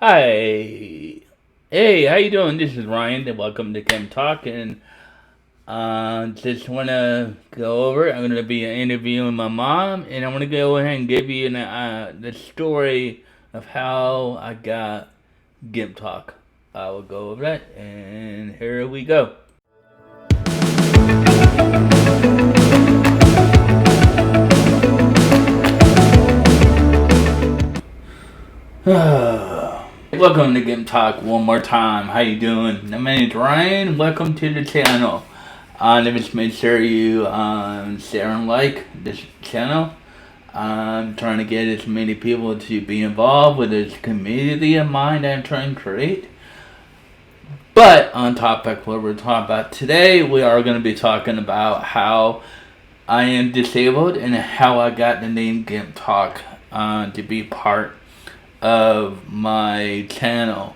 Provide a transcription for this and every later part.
Hi. Hey, how you doing? This is Ryan, and welcome to GIMP Talk. And just want to go over. I'm going to be interviewing my mom, and I want to go ahead and give you the story of how I got GIMP Talk. I will go over that, and here we go. Welcome to GIMP Talk one more time. How you doing? My name is Ryan. Welcome to the channel. Just make sure you share and like this channel. I'm trying to get as many people to be involved with this community of mine that I'm trying to create. But on topic, what we're talking about today, we are going to be talking about how I am disabled and how I got the name GIMP Talk to be part of my channel.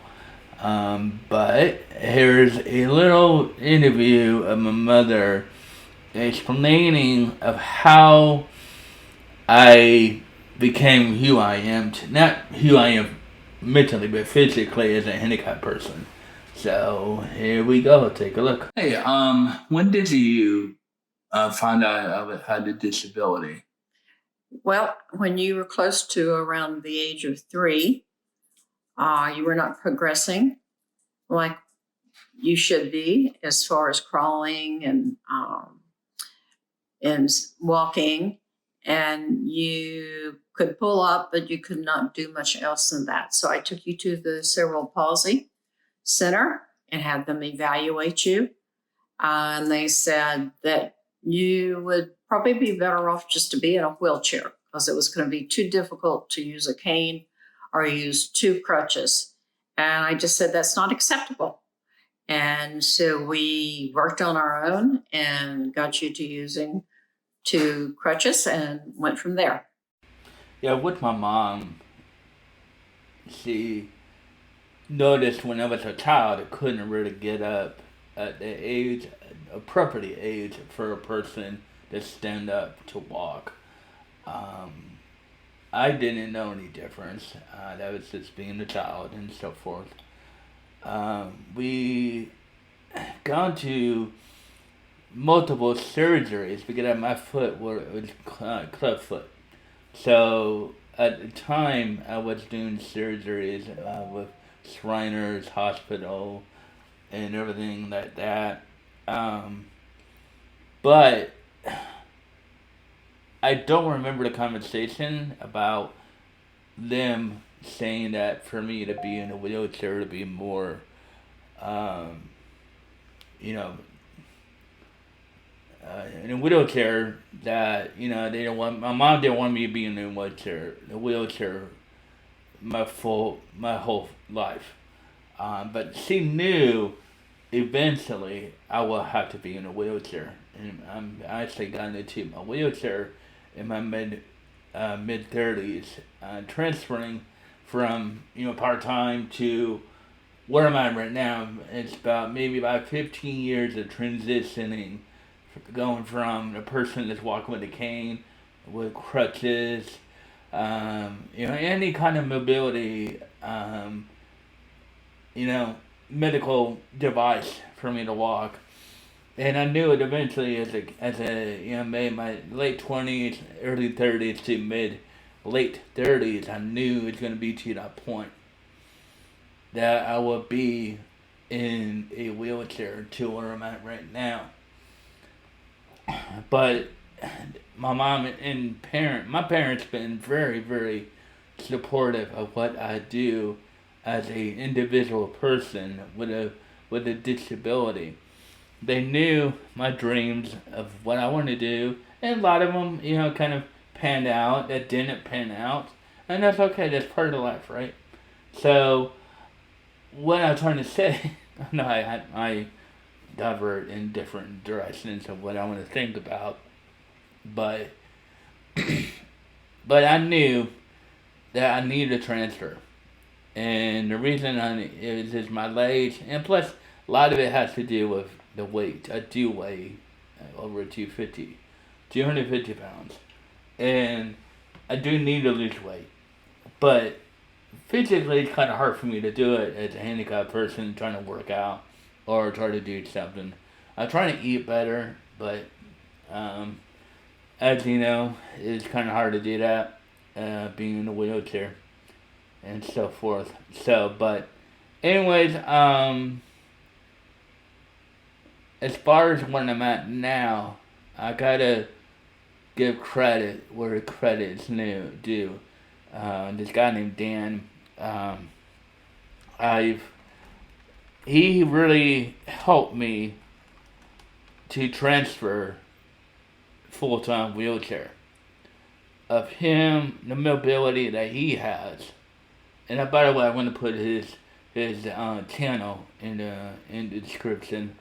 But here's a little interview of my mother explaining of how I became who I am, not who I am mentally, but physically as a handicapped person. So here we go. Take a look. Hey, when did you find out I had a disability? Well, when you were close to around the age of 3, you were not progressing like you should be as far as crawling and walking, and you could pull up, but you could not do much else than that. So I took you to the Cerebral Palsy Center and had them evaluate you. And they said that you would probably be better off just to be in a wheelchair because it was going to be too difficult to use a cane or use 2 crutches. And I just said, that's not acceptable. And so we worked on our own and got you to using 2 crutches and went from there. Yeah, with my mom, she noticed when I was a child, I couldn't really get up at the age, appropriate age for a person to stand up to walk. Um, I didn't know any difference. That was just being a child and so forth. We gone to multiple surgeries because my foot was club foot. So at the time, I was doing surgeries with Shriners Hospital and everything like that. Um, but I don't remember the conversation about them saying that for me to be in a wheelchair to be more, um, you know, in a wheelchair that they don't want. My mom didn't want me to be in a wheelchair. A wheelchair, my whole life. But she knew eventually I will have to be in a wheelchair, and I actually got into my wheelchair in my mid 30s, transferring from part time to where I'm at right now. It's about 15 years of transitioning, going from a person that's walking with a cane, with crutches, any kind of mobility, you know, medical device for me to walk. And I knew it eventually as a made my late 20s, early 30s to mid late 30s. I knew it's gonna be to that point that I would be in a wheelchair to where I'm at right now. But my parents been very, very supportive of what I do as a individual person with a disability. They knew my dreams of what I wanted to do, and a lot of them, kind of panned out. That didn't pan out, and that's okay. That's part of life, right? So, what I'm trying to say, no, I divert in different directions of what I want to think about, but but I knew that I needed a transfer, and the reason is just my age, and plus a lot of it has to do with the weight. I do weigh over 250 pounds, and I do need to lose weight, but physically it's kind of hard for me to do it as a handicapped person trying to work out or try to do something. I'm trying to eat better, but um, as you know, it's kind of hard to do that, being in a wheelchair and so forth. So, but anyways, as far as where I'm at now, I gotta give credit where credit is due. This guy named Dan, um, I've he really helped me to transfer full time wheelchair. Of him, the mobility that he has, and by the way, I'm going to put his channel in the description.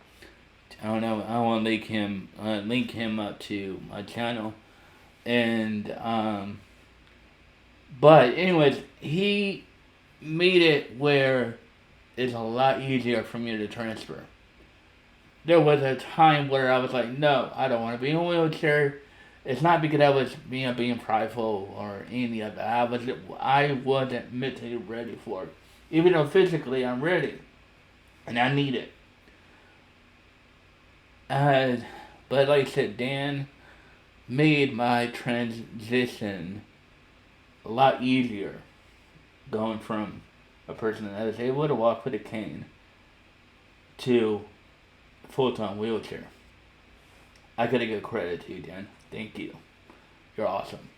I don't know. I want to link him up to my channel, and but anyways, he made it where it's a lot easier for me to transfer. There was a time where I was like, no, I don't want to be in a wheelchair. It's not because I was being prideful or any of that. I wasn't mentally ready for it, even though physically I'm ready and I need it. Uh, but like I said, Dan made my transition a lot easier, going from a person that was able to walk with a cane to full time wheelchair. I gotta give credit to you, Dan. Thank you. You're awesome.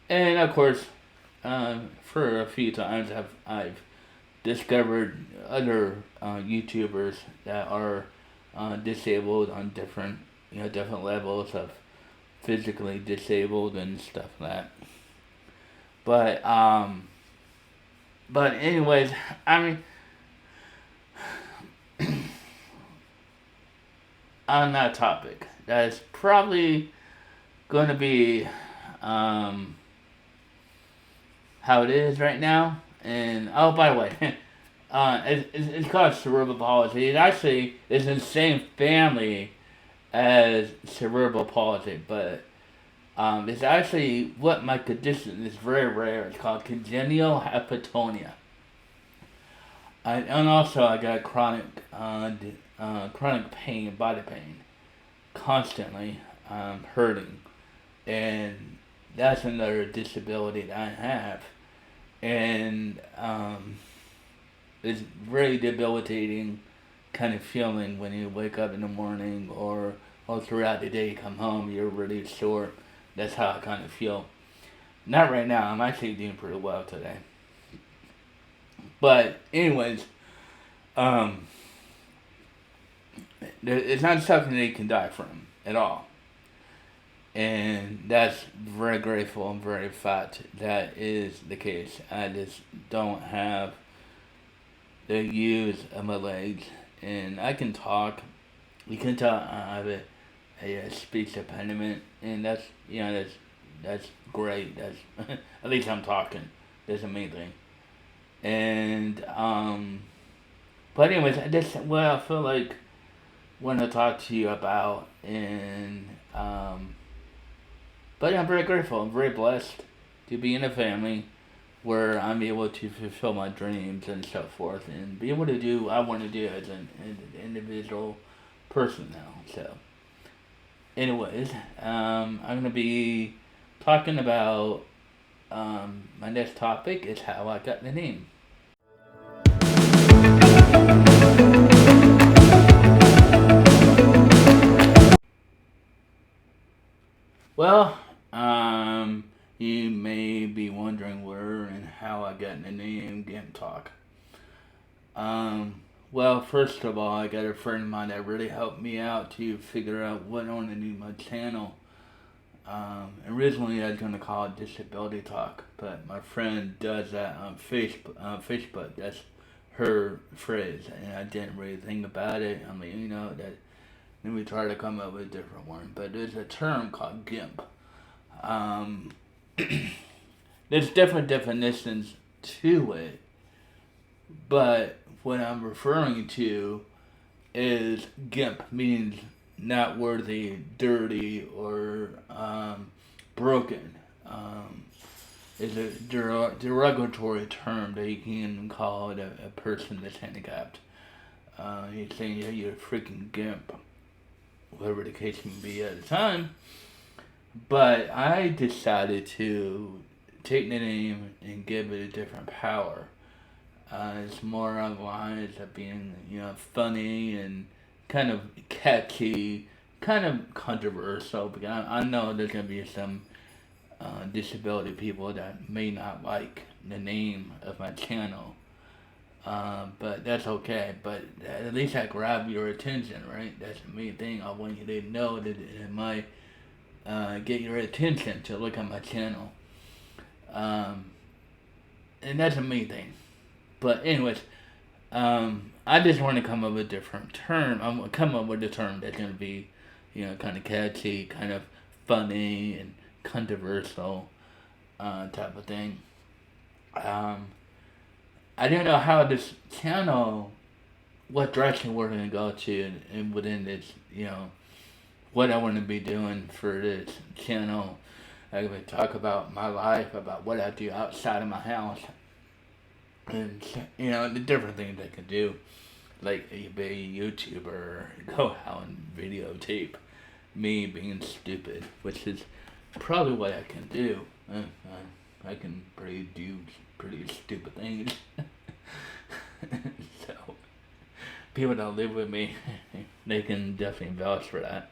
And of course, for a few times I've discovered other YouTubers that are disabled on different levels of physically disabled and stuff like that. But anyways, I mean, on that topic, that's probably going to be um, how it is right now. And oh, by the way, it's called cerebral palsy. It actually is in the same family as cerebral palsy, but it's actually what my condition is very rare. It's called congenital hypotonia. And also I got chronic pain, body pain, constantly hurting, and that's another disability that I have, and it's very debilitating kind of feeling when you wake up in the morning or throughout the day you come home, you're really sore. That's how I kind of feel. Not right now. I'm actually doing pretty well today. But anyways, um, it's not something that you can die from at all. And that's very grateful and very fat that is the case. I just don't have the use of my legs, and I can talk. You can tell I have a speech impediment, and that's great. That's at least I'm talking. That's the main thing. And but anyways, that's what I feel like want to talk to you about, and but I'm very grateful. I'm very blessed to be in a family where I'm able to fulfill my dreams and so forth, and be able to do what I want to do as an individual person now. So, anyways, I'm gonna be talking about my next topic is how I got the name. Well, you may be wondering where and how I got the name GIMP Talk. Well, first of all, I got a friend of mine that really helped me out to figure out what I want to do my channel. Originally, I was going to call it Disability Talk, but my friend does that on Facebook. That's her phrase, and I didn't really think about it. I mean, that. Then we try to come up with a different one, but there's a term called GIMP. Um, there's different definitions to it, but what I'm referring to is GIMP means not worthy, dirty, or broken. is a derogatory term that you can call it a person that's handicapped. He's saying, yeah, you're a freaking gimp, whatever the case may be at the time. But I decided to take the name and give it a different power. It's more on the lines of being, funny and kind of catchy, kind of controversial. Because I know there's gonna be some disability people that may not like the name of my channel. But that's okay. But at least I grab your attention, right? That's the main thing. I want you to know that it might get your attention to look at my channel. Um, and that's the main thing. But anyways, I just want to come up with a different term. I'm gonna come up with a term that's gonna be, kind of catchy, kind of funny, and controversial, type of thing. Um, I didn't know how this channel, what direction we're gonna go to, and within this, what I want to be doing for this channel. I'm gonna talk about my life, about what I do outside of my house, and the different things I can do, like be a YouTuber, go out and videotape me being stupid, which is probably what I can do. I can do pretty stupid things. So people that live with me, they can definitely vouch for that.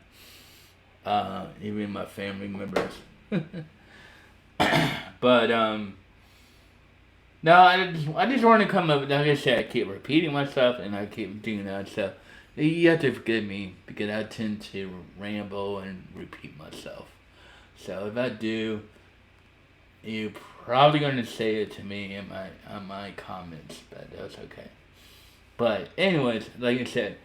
Even my family members. But no, I just want to come up. Like I said, I keep repeating myself, and I keep doing that stuff. You have to forgive me because I tend to ramble and repeat myself. So if I do, you're probably going to say it to me in my comments, but that's okay. But anyways, like I said,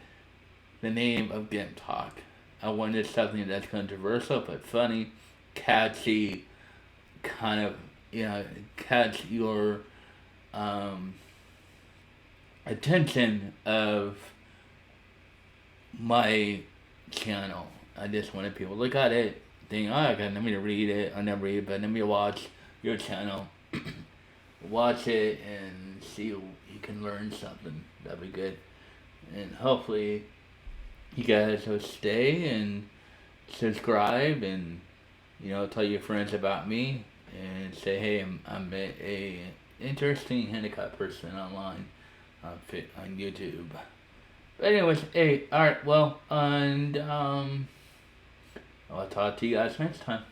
the name of GIMP Talk. I wanted something that's controversial but funny, catchy, kind of catch your attention of my channel. I just wanted people to look at it, think, oh, okay, let me read it. I never read it, but let me watch your channel. Watch it and see you can learn something. That'd be good. And hopefully you guys will stay and subscribe and tell your friends about me and say, hey, I'm a interesting handicapped person online on YouTube. But anyways, hey, alright, well, and I'll talk to you guys next time.